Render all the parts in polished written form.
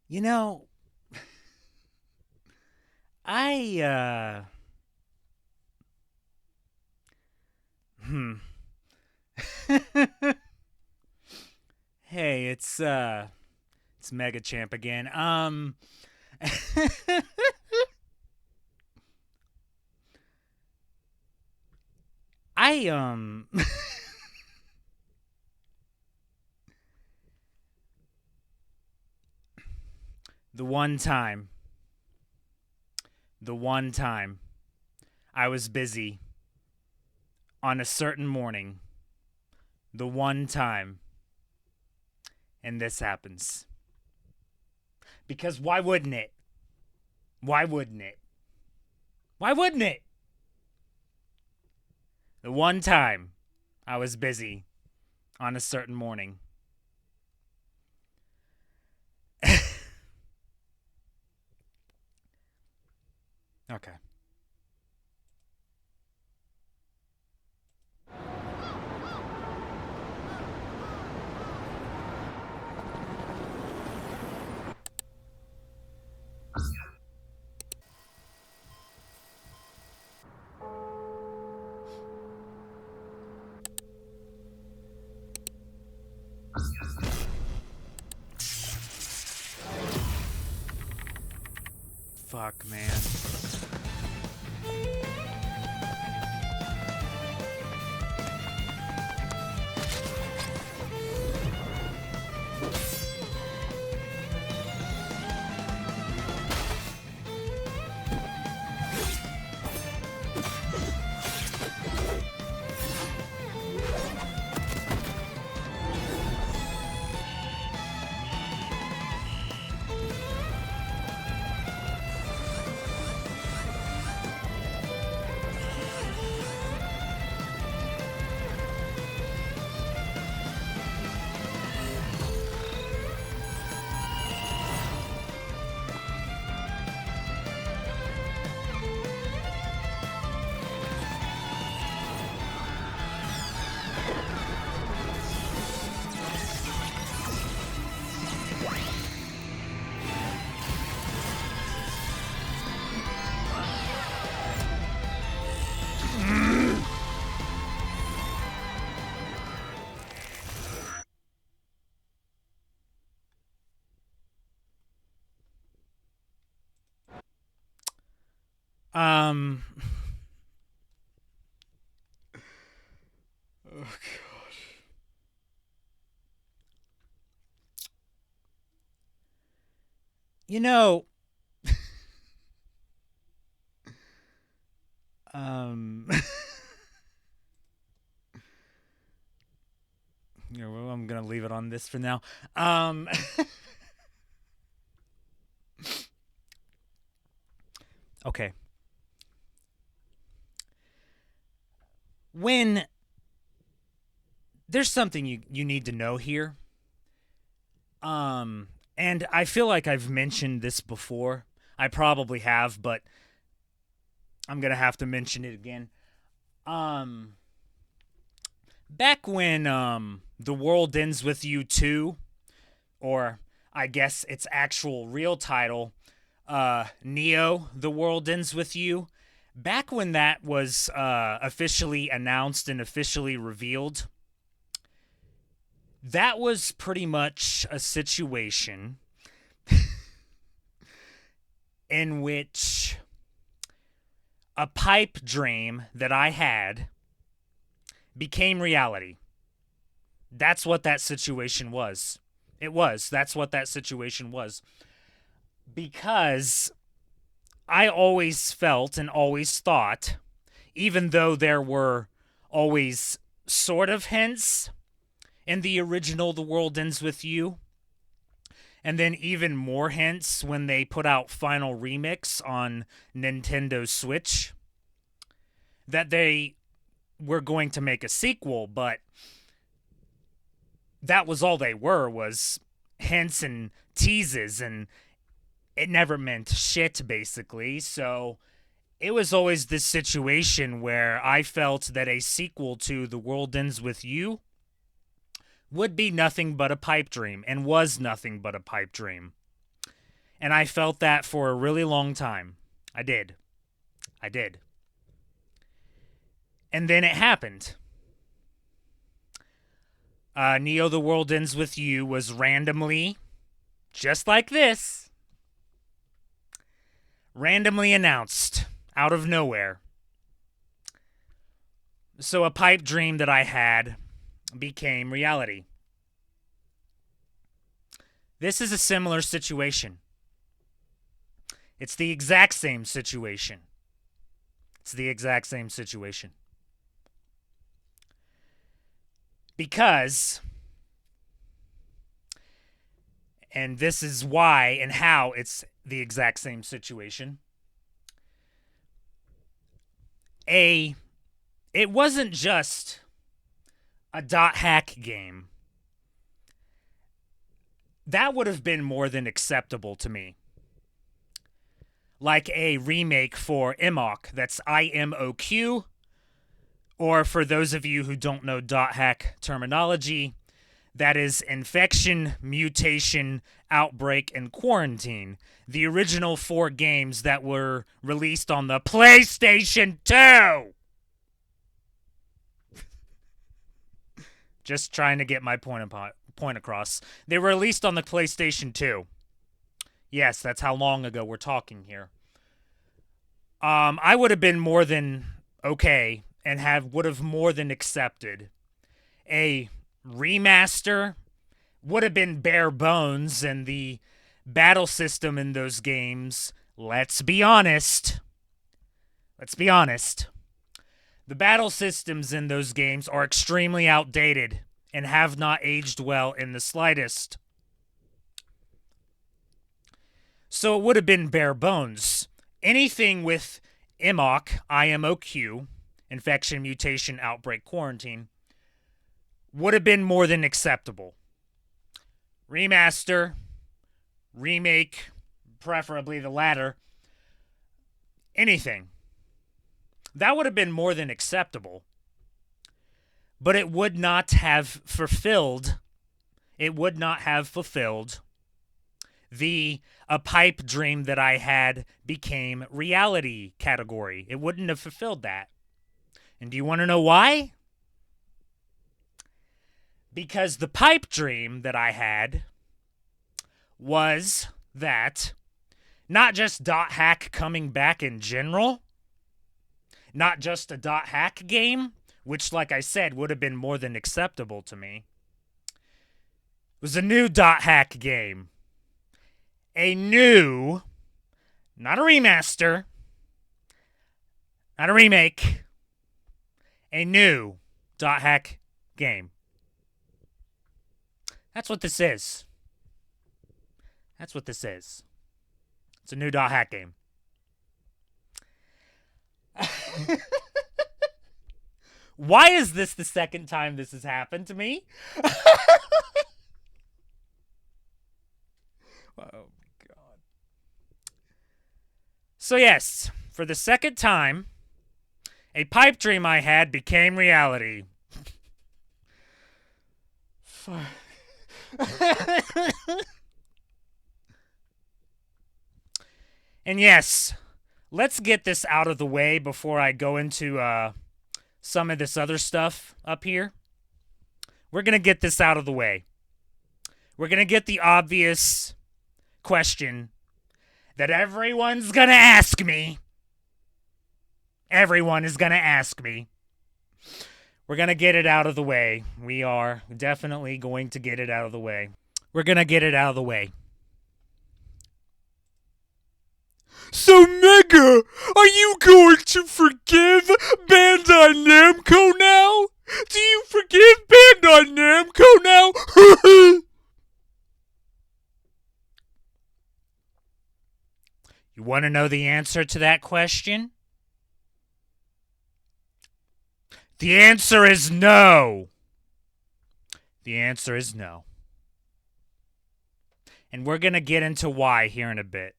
You know, I hmm. Hey, it's Mega Champ again. I the one time, the one time I was busy on a certain morning, the one time and this happens. Because why wouldn't it? Why wouldn't it? Why wouldn't it? The one time I was busy on a certain morning. Okay. Fuck, man. Um. Oh god. You know, um. Yeah, well, I'm gonna leave it on this for now. Um. Okay. When there's something you need to know here. And I feel like I've mentioned this before. I probably have, but I'm gonna have to mention it again. Um, Back when The World Ends with You 2, or I guess its actual real title, Neo, The World Ends with You. Back when that was officially announced and officially revealed, that was pretty much a situation in which a pipe dream that I had became reality. That's what that situation was. It was. That's what that situation was. Because I always felt and always thought, even though there were always sort of hints in the original The World Ends With You, and then even more hints when they put out Final Remix on Nintendo Switch, that they were going to make a sequel, but that was all they were, was hints and teases, and it never meant shit, basically. So it was always this situation where I felt that a sequel to The World Ends With You would be nothing but a pipe dream, and was nothing but a pipe dream. And I felt that for a really long time. I did. I did. And then it happened. Neo The World Ends With You was randomly, just like this, randomly announced out of nowhere. So a pipe dream that I had became reality. This is a similar situation. It's the exact same situation. It's the exact same situation. Because, and this is why and how it's the exact same situation, it wasn't just a dot hack game. That would have been more than acceptable to me. Like a remake for IMOQ, that's IMOQ, or for those of you who don't know dot hack terminology, that is Infection, Mutation, Outbreak, and Quarantine, the original 4 games that were released on the PlayStation 2. Just trying to get my point across. They were released on the PlayStation 2. Yes, that's how long ago we're talking here. I would have been more than okay and would have more than accepted a remaster. Would have been bare bones, and the battle system in those games, let's be honest, the battle systems in those games are extremely outdated and have not aged well in the slightest. So it would have been bare bones. Anything with IMOQ, IMOQ, Infection, Mutation, Outbreak, Quarantine, would have been more than acceptable. Remaster, remake, preferably the latter, anything. That would have been more than acceptable. But it would not have fulfilled the a pipe dream that I had became reality category. It wouldn't have fulfilled that. And do you want to know why? Because the pipe dream that I had was that not just dot hack coming back in general, not just a dot hack game, which, like I said, would have been more than acceptable to me. It was a new dot hack game. A new, not a remaster, not a remake, a new dot hack game. That's what this is. That's what this is. It's a new dot hack game. Why is this the second time this has happened to me? Oh, God. So, yes, for the second time, a pipe dream I had became reality. And yes, let's get this out of the way before I go into some of this other stuff up here. We're going to get this out of the way. We're going to get the obvious question that everyone's going to ask me. Everyone is going to ask me. We're going to get it out of the way. We are definitely going to get it out of the way. We're going to get it out of the way. So, Mega, are you going to forgive Bandai Namco now? Do you forgive Bandai Namco now? You want to know the answer to that question? The answer is no. The answer is no. And we're going to get into why here in a bit.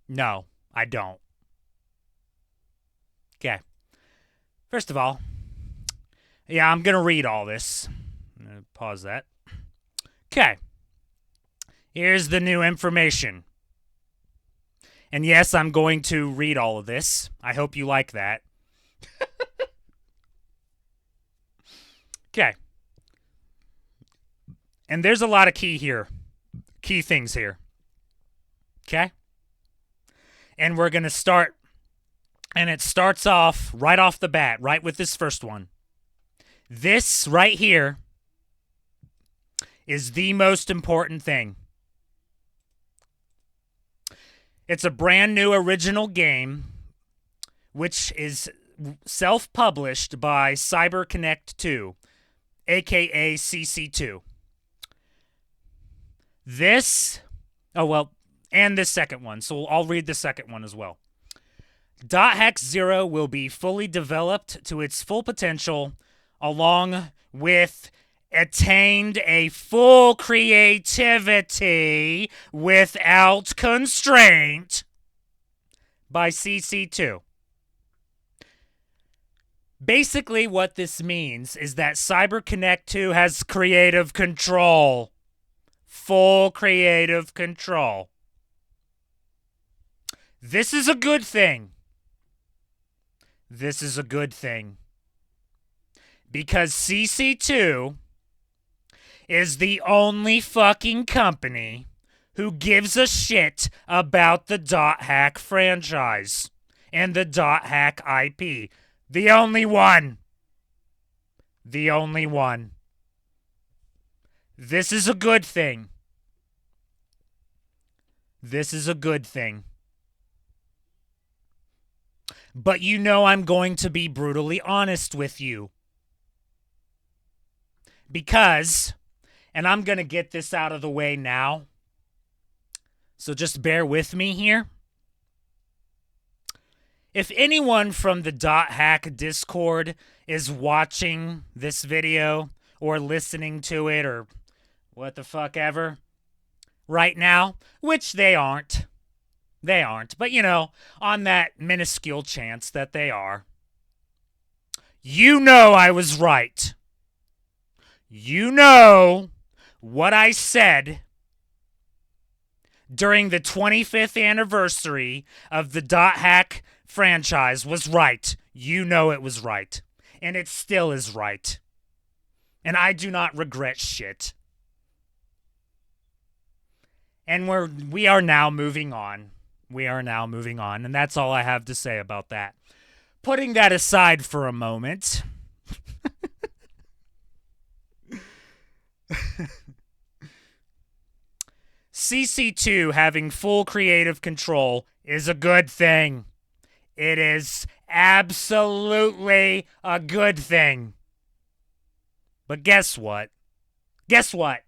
No, I don't. Okay. First of all, yeah, I'm going to read all this. I'm going to pause that. Okay. Here's the new information. And yes, I'm going to read all of this. I hope you like that. Okay. And there's a lot of key things here. Okay? And we're going to start, and it starts off right off the bat, right with this first one. This right here is the most important thing. It's a brand new original game, which is self-published by CyberConnect 2, aka CC2. And this second one, so I'll read the second one as well. .hack 0 will be fully developed to its full potential, along with attained a full creativity without constraint by CC2. Basically, what this means is that CyberConnect 2 has creative control. Full creative control. This is a good thing. This is a good thing. Because CC2 is the only fucking company who gives a shit about the .hack franchise and the .hack IP. The only one. The only one. This is a good thing. This is a good thing. But you know I'm going to be brutally honest with you. Because, and I'm going to get this out of the way now, so just bear with me here. If anyone from the .hack Discord is watching this video or listening to it or what the fuck ever right now, which they aren't, but you know, on that minuscule chance that they are, you know I was right. You know what I said during the 25th anniversary of the .hack franchise was right. You know it was right. And it still is right. And I do not regret shit. And we are now moving on. We are now moving on. And that's all I have to say about that. Putting that aside for a moment. CC2 having full creative control is a good thing. It is absolutely a good thing. But guess what? Guess what?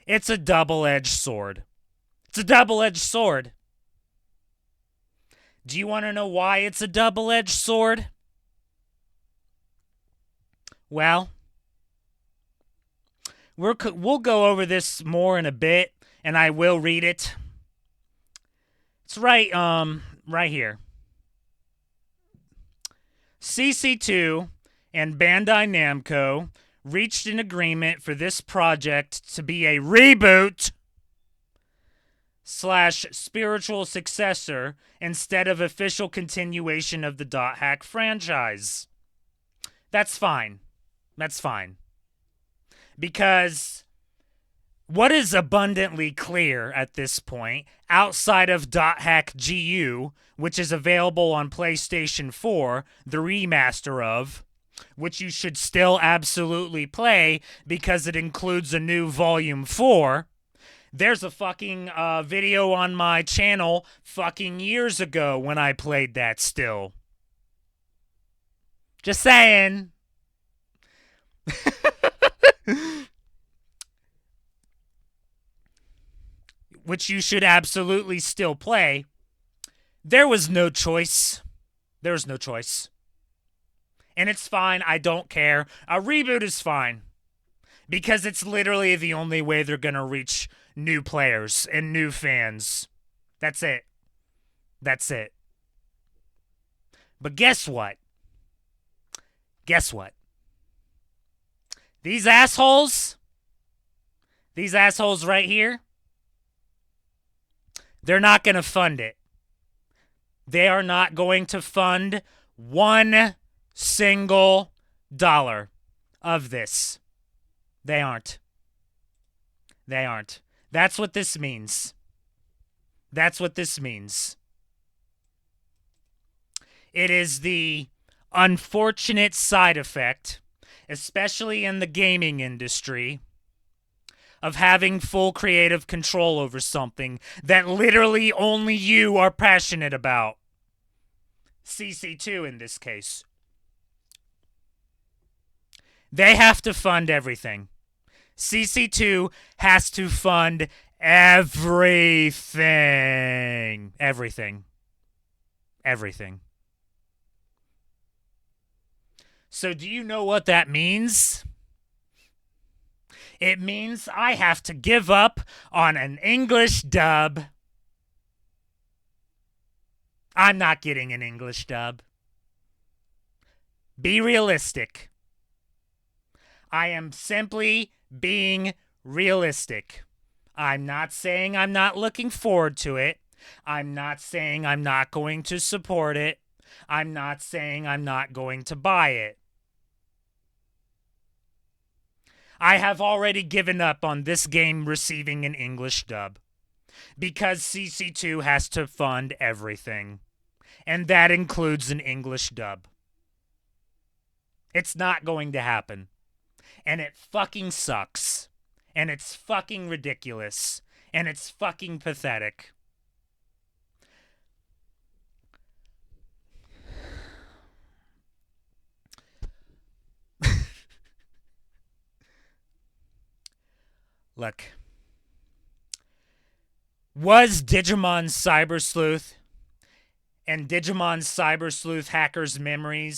It's a double-edged sword. It's a double-edged sword. Do you want to know why it's a double-edged sword? Well, we'll go over this more in a bit, and I will read it. It's right here. CC2 and Bandai Namco reached an agreement for this project to be a reboot / spiritual successor instead of official continuation of the .hack franchise. That's fine. That's fine. Because what is abundantly clear at this point, outside of .hack GU, which is available on PlayStation 4, the remaster of, which you should still absolutely play because it includes a new Volume 4. There's a fucking video on my channel fucking years ago when I played that still. Just saying. Which you should absolutely still play. There was no choice. There was no choice. And it's fine. I don't care. A reboot is fine. Because it's literally the only way they're going to reach new players and new fans. That's it. That's it. But guess what? Guess what? These assholes, These assholes right here, they're not going to fund it. They are not going to fund one single dollar of this. They aren't. They aren't. That's what this means. That's what this means. It is the unfortunate side effect, especially in the gaming industry, of having full creative control over something that literally only you are passionate about. CC2 in this case. They have to fund everything. CC2 has to fund everything. Everything. Everything. So do you know what that means? It means I have to give up on an English dub. I'm not getting an English dub. Be realistic. I am simply being realistic. I'm not saying I'm not looking forward to it. I'm not saying I'm not going to support it. I'm not saying I'm not going to buy it. I have already given up on this game receiving an English dub because CC2 has to fund everything, and that includes an English dub. It's not going to happen, and it fucking sucks, and it's fucking ridiculous, and it's fucking pathetic. Look, was Digimon Cyber Sleuth and Digimon Cyber Sleuth Hacker's Memory,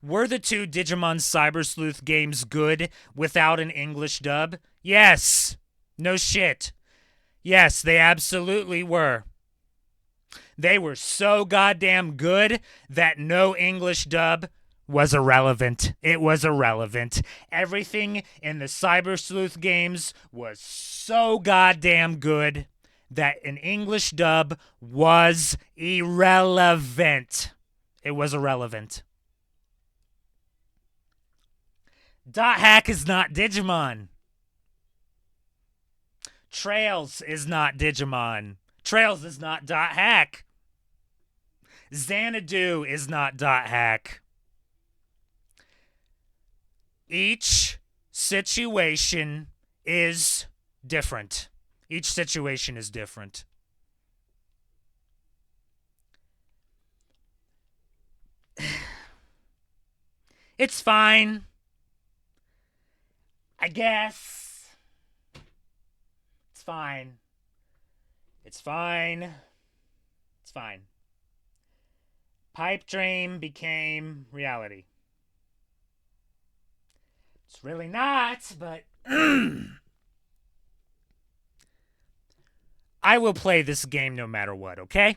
were the two Digimon Cyber Sleuth games good without an English dub? Yes. No shit. Yes, they absolutely were. They were so goddamn good that no English dub was irrelevant. It was irrelevant. Everything in the Cyber Sleuth games was so goddamn good that an English dub was irrelevant. It was irrelevant. Dot Hack is not Digimon. Trails is not Digimon. Trails is not Dot Hack. Xanadu is not Dot Hack. Each situation is different. Each situation is different. It's fine. I guess. It's fine. It's fine. It's fine. Pipe dream became reality. It's really not, but I will play this game no matter what, okay?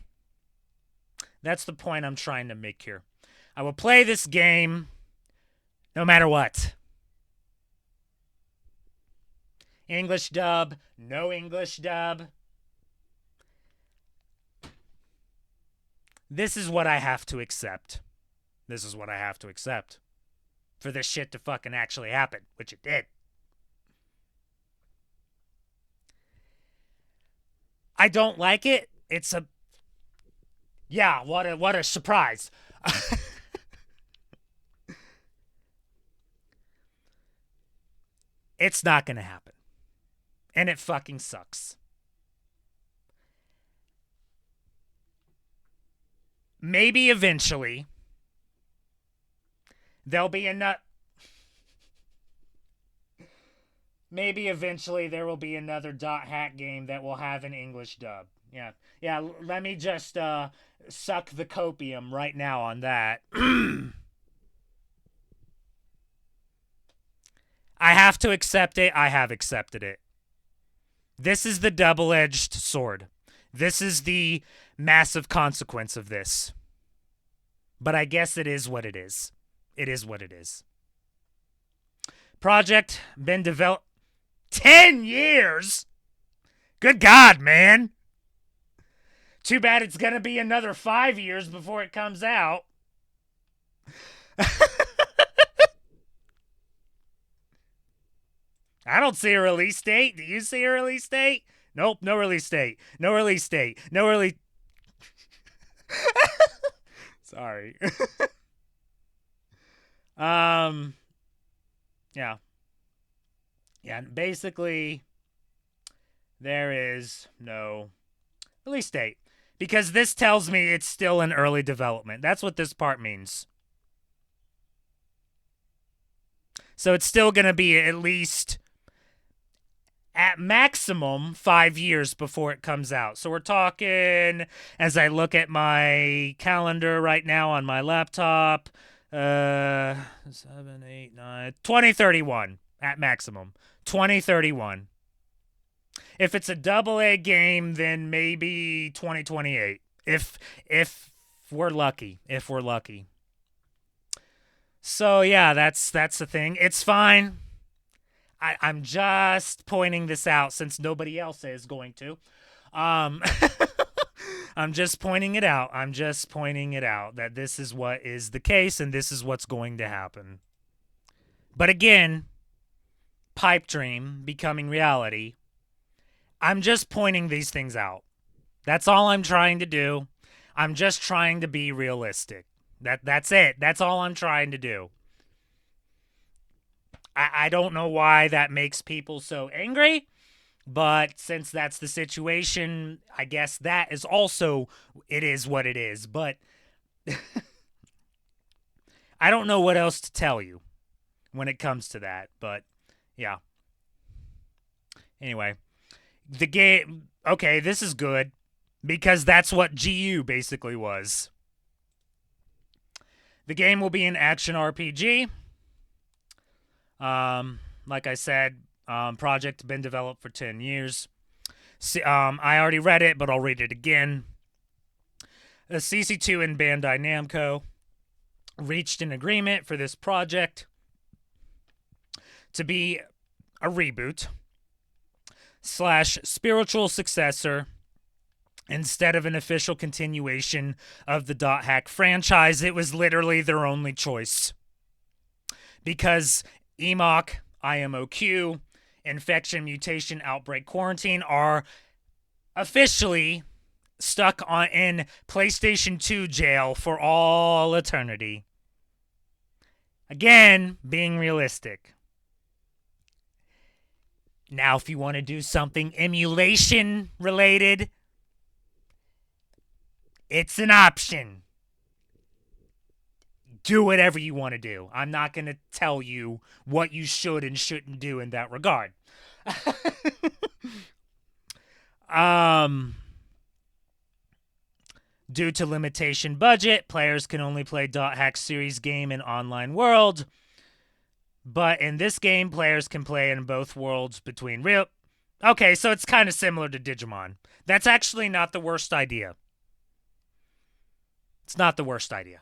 That's the point I'm trying to make here. I will play this game no matter what. English dub, no English dub. This is what I have to accept. This is what I have to accept. For this shit to fucking actually happen, which it did. I don't like it. It's a... Yeah, what a surprise. It's not gonna happen. And it fucking sucks. Maybe eventually there'll be enough. Maybe eventually there will be another Dot Hack game that will have an English dub. Yeah. Let me just suck the copium right now on that. I have to accept it. I have accepted it. This is the double-edged sword. This is the massive consequence of this. But I guess it is what it is. It is what it is. Project been developed. 10 years? Good God, man. Too bad it's going to be another 5 years before it comes out. I don't see a release date. Do you see a release date? Nope, no release date. No release date. No release. Sorry. um yeah. Yeah, basically there is no release date because this tells me it's still in early development. That's what this part means. So it's still going to be at least at maximum 5 years before it comes out. So we're talking, as I look at my calendar right now on my laptop, 7, 8, 9, 2031 at maximum. 2031. If it's a double A game, then maybe 2028. If we're lucky. If we're lucky. So yeah, that's the thing. It's fine. I'm just pointing this out since nobody else is going to. I'm just pointing it out. I'm just pointing it out that this is what is the case and this is what's going to happen. But again, pipe dream becoming reality. I'm just pointing these things out. That's all I'm trying to do. I'm just trying to be realistic. That's it. That's all I'm trying to do. I don't know why that makes people so angry, but since that's the situation, I guess that is also, it is what it is. But I don't know what else to tell you when it comes to that, but yeah. Anyway, the game, okay, this is good because that's what GU basically was. The game will be an action RPG. Like I said, project been developed for 10 years. I already read it, but I'll read it again. The CC2 and Bandai Namco reached an agreement for this project to be a reboot / spiritual successor instead of an official continuation of the Dot Hack franchise. It was literally their only choice. Because EMOC, IMOQ, Infection, Mutation, Outbreak, Quarantine are officially stuck in PlayStation 2 jail for all eternity. Again, being realistic. Now, if you want to do something emulation related, it's an option. Do whatever you want to do. I'm not going to tell you what you should and shouldn't do in that regard. Due to limitation budget, players can only play Dot Hack series game in online world. But in this game, players can play in both worlds between real... Okay, so it's kind of similar to Digimon. That's actually not the worst idea. It's not the worst idea.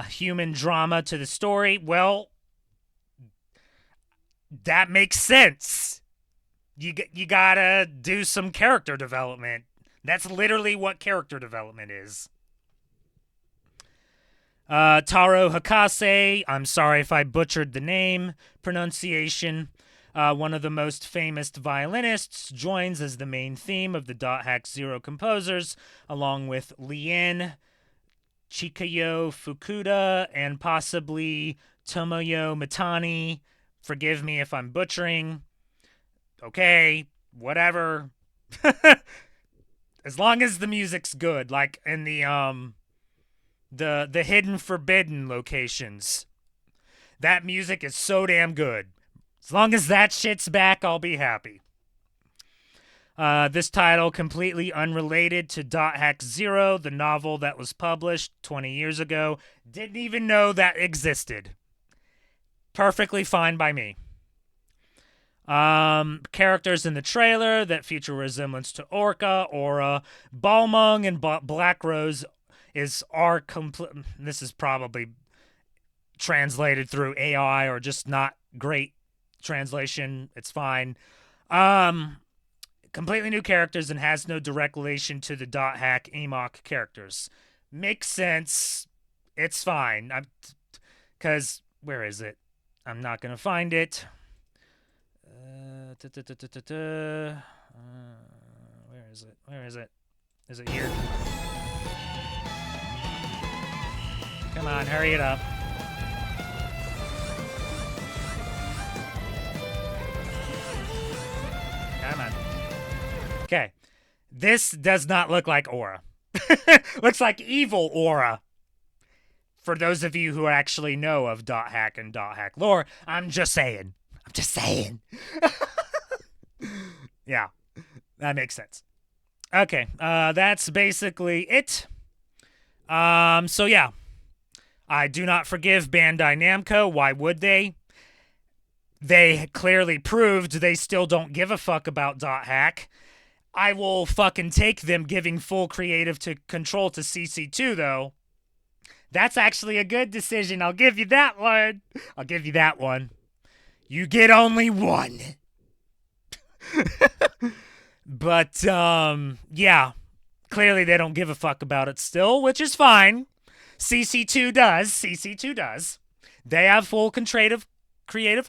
Human drama to the story. Well, that makes sense. You gotta do some character development. That's literally what character development is. Taro Hakase, I'm sorry if I butchered the name pronunciation. One of the most famous violinists, joins as the main theme of the Dot Hack Zero composers, along with Lien, Chikayo Fukuda, and possibly Tomoyo Mitani. Forgive me if I'm butchering. Okay, whatever. As long as the music's good, like in the Hidden Forbidden locations. That music is so damn good. As long as that shit's back, I'll be happy. This title, completely unrelated to Dot Hack Zero, the novel that was published 20 years ago. Didn't even know that existed. Perfectly fine by me. Characters in the trailer that feature resemblance to Orca, Aura, Balmung, and Black Rose are complete. This is probably translated through AI or just not great translation. It's fine. Um, completely new characters and has no direct relation to the dot hack emoc characters. Makes sense. It's fine. Because where is it? I'm not gonna find it. Where is it? Where is it? Is it here? Come on, hurry it up. Come on. Okay. This does not look like Aura. Looks like evil Aura. For those of you who actually know of dot hack and dot hack lore, I'm just saying. I'm just saying. Yeah, that makes sense. Okay, that's basically it. So yeah, I do not forgive Bandai Namco. Why would they? They clearly proved they still don't give a fuck about dot hack. I will fucking take them giving full creative control to CC2 though. That's actually a good decision. I'll give you that one. I'll give you that one. You get only one. But yeah, clearly they don't give a fuck about it still, which is fine. CC2 does. CC2 does. They have full creative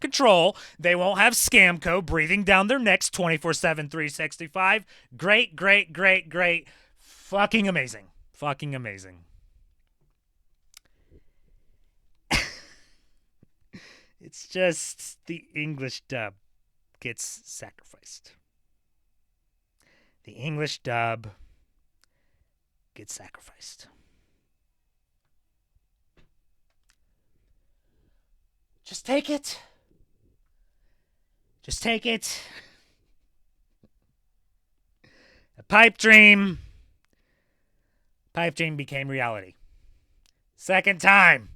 control. They won't have Scamco breathing down their necks 24/7 365. Great, great, great, great. Fucking amazing. Fucking amazing. It's just the English dub gets sacrificed. The English dub gets sacrificed. Just take it. Just take it. A pipe dream. Pipe dream became reality. Second time.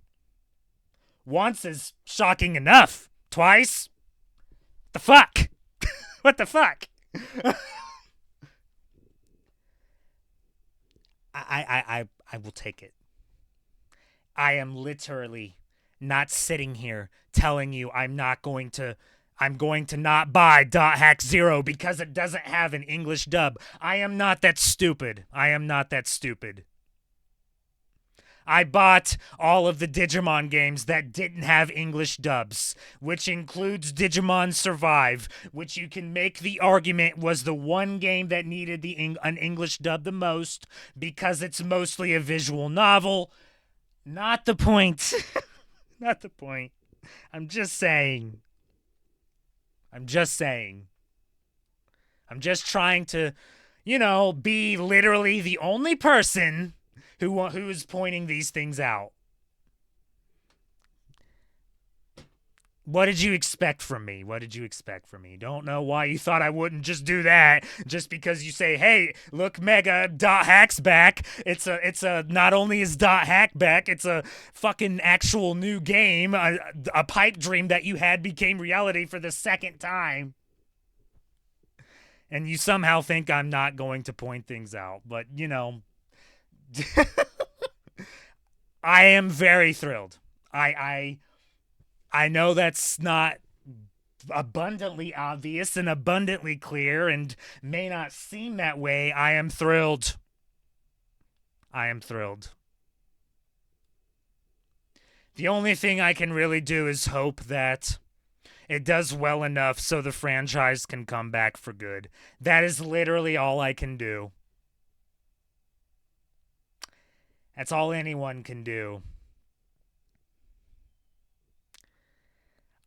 Once is shocking enough. Twice? The fuck? What the fuck? I will take it. I am literally not sitting here telling you I'm going to not buy Dot Hack Zero because it doesn't have an English dub. I am not that stupid. I am not that stupid. I bought all of the Digimon games that didn't have English dubs, which includes Digimon Survive, which you can make the argument was the one game that needed an English dub the most because it's mostly a visual novel. Not the point. Not the point. I'm just saying. I'm just saying. I'm just trying to, be literally the only person who is pointing these things out. What did you expect from me? What did you expect from me? Don't know why you thought I wouldn't just do that just because you say, "Hey, look, Mega Dot Hack's back." It's a not only is Dot Hack back, it's a fucking actual new game. A pipe dream that you had became reality for the second time. And you somehow think I'm not going to point things out, but I am very thrilled. I know that's not abundantly obvious and abundantly clear and may not seem that way. I am thrilled. I am thrilled. The only thing I can really do is hope that it does well enough so the franchise can come back for good. That is literally all I can do. That's all anyone can do.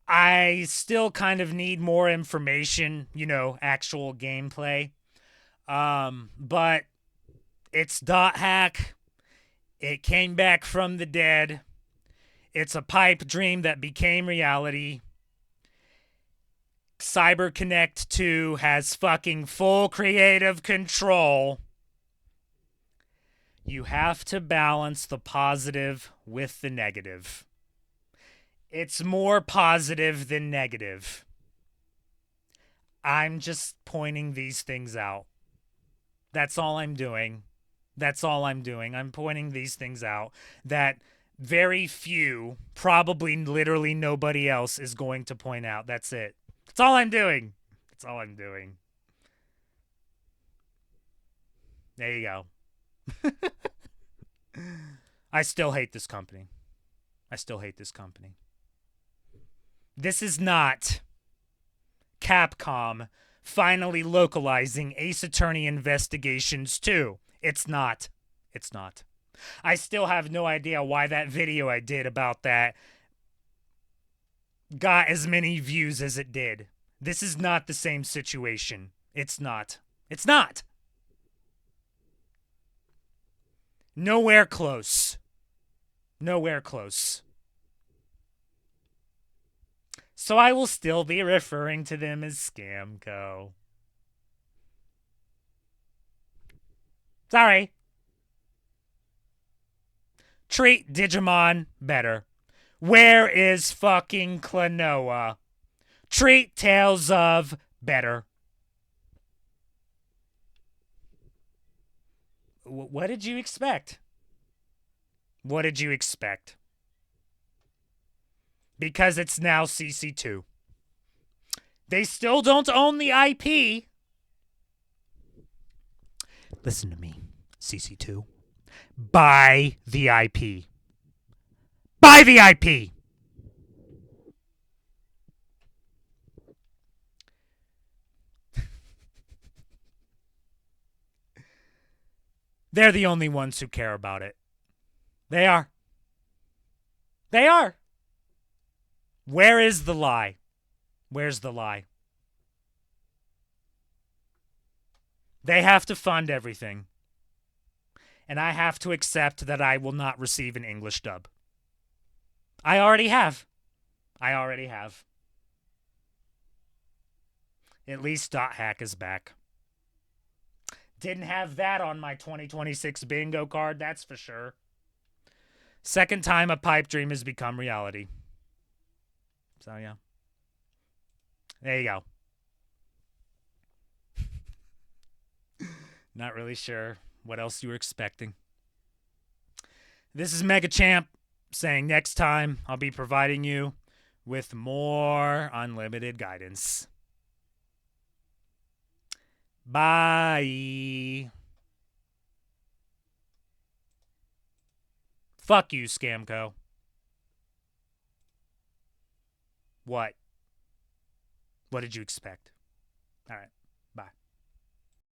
I still kind of need more information, actual gameplay. But it's Dot Hack. It came back from the dead. It's a pipe dream that became reality. CyberConnect 2 has fucking full creative control. You have to balance the positive with the negative. It's more positive than negative. I'm just pointing these things out. That's all I'm doing. That's all I'm doing. I'm pointing these things out that very few, probably literally nobody else is going to point out. That's it. That's all I'm doing. That's all I'm doing. There you go. I still hate this company. I still hate this company. This is not Capcom finally localizing Ace Attorney Investigations 2. It's not. It's not. I still have no idea why that video I did about that got as many views as it did. This is not the same situation. It's not. It's not. Nowhere close. Nowhere close. So I will still be referring to them as Scamco. Sorry. Treat Digimon better. Where is fucking Klonoa? Treat Tales of better. What did you expect? What did you expect? Because it's now CC2. They still don't own the IP. Listen to me, CC2. Buy the IP. Buy the IP! They're the only ones who care about it. They are. They are. Where is the lie? Where's the lie? They have to fund everything. And I have to accept that I will not receive an English dub. I already have. I already have. At least Dot Hack is back. Didn't have that on my 2026 bingo card, that's for sure. Second time a pipe dream has become reality. So, yeah. There you go. Not really sure what else you were expecting. This is Mega Champ saying next time I'll be providing you with more unlimited guidance. Bye. Fuck you, Scamco. What? What did you expect? All right.